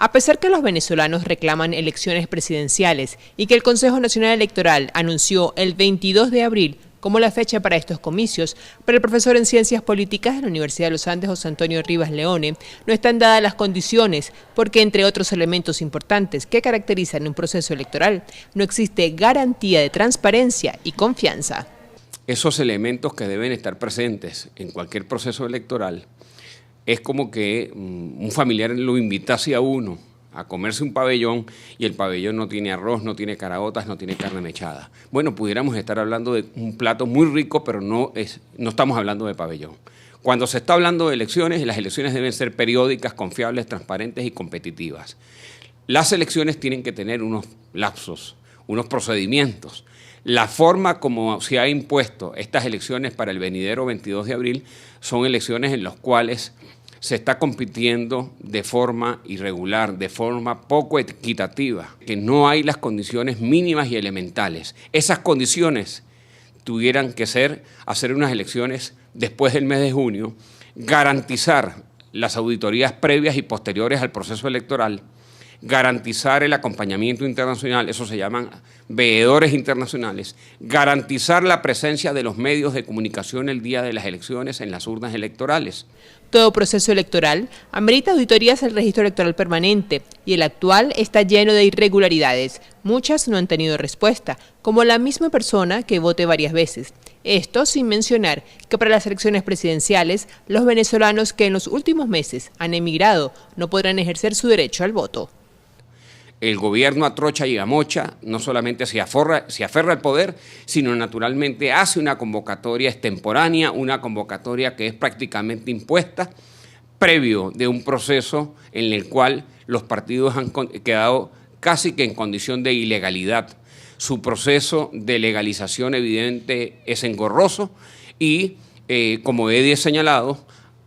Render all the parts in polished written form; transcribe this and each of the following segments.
A pesar que los venezolanos reclaman elecciones presidenciales y que el Consejo Nacional Electoral anunció el 22 de abril como la fecha para estos comicios, para el profesor en Ciencias Políticas de la Universidad de los Andes, José Antonio Rivas Leone, no están dadas las condiciones porque, entre otros elementos importantes que caracterizan un proceso electoral, no existe garantía de transparencia y confianza. Esos elementos que deben estar presentes en cualquier proceso electoral es como que un familiar lo invitase a uno a comerse un pabellón y el pabellón no tiene arroz, no tiene caraotas, no tiene carne mechada. Bueno, pudiéramos estar hablando de un plato muy rico, pero no estamos hablando de pabellón. Cuando se está hablando de elecciones, las elecciones deben ser periódicas, confiables, transparentes y competitivas. Las elecciones tienen que tener unos lapsos, unos procedimientos. La forma como se ha impuesto estas elecciones para el venidero 22 de abril son elecciones en las cuales se está compitiendo de forma irregular, de forma poco equitativa, que no hay las condiciones mínimas y elementales. Esas condiciones tuvieran que ser hacer unas elecciones después del mes de junio, garantizar las auditorías previas y posteriores al proceso electoral, garantizar el acompañamiento internacional, eso se llaman veedores internacionales, garantizar la presencia de los medios de comunicación el día de las elecciones en las urnas electorales. Todo proceso electoral amerita auditorías al registro electoral permanente y el actual está lleno de irregularidades. Muchas no han tenido respuesta, como la misma persona que vote varias veces. Esto sin mencionar que para las elecciones presidenciales, los venezolanos que en los últimos meses han emigrado no podrán ejercer su derecho al voto. El gobierno a trocha y a mocha no solamente se aferra al poder, sino naturalmente hace una convocatoria extemporánea, una convocatoria que es prácticamente impuesta, previo de un proceso en el cual los partidos han quedado casi que en condición de ilegalidad. Su proceso de legalización evidente es engorroso y, como he señalado,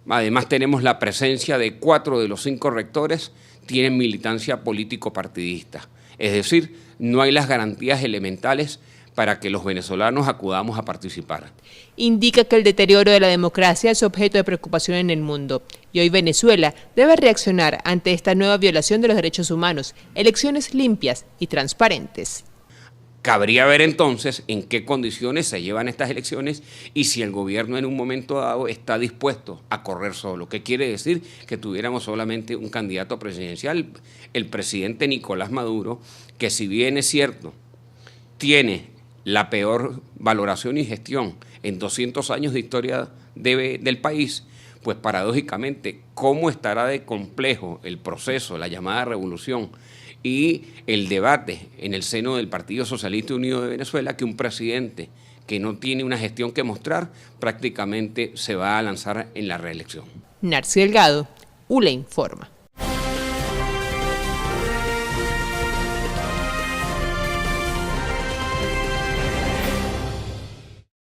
además tenemos la presencia de 4 de los 5 rectores tienen militancia político-partidista. Es decir, no hay las garantías elementales para que los venezolanos acudamos a participar. Indica que el deterioro de la democracia es objeto de preocupación en el mundo y hoy Venezuela debe reaccionar ante esta nueva violación de los derechos humanos, elecciones limpias y transparentes. Cabría ver entonces en qué condiciones se llevan estas elecciones y si el gobierno en un momento dado está dispuesto a correr solo. ¿Qué quiere decir? Que tuviéramos solamente un candidato presidencial, el presidente Nicolás Maduro, que si bien es cierto, tiene la peor valoración y gestión en 200 años de historia del país, pues paradójicamente, ¿cómo estará de complejo el proceso, la llamada revolución y el debate en el seno del Partido Socialista Unido de Venezuela, que un presidente que no tiene una gestión que mostrar prácticamente se va a lanzar en la reelección? Narci Delgado, ULA Informa.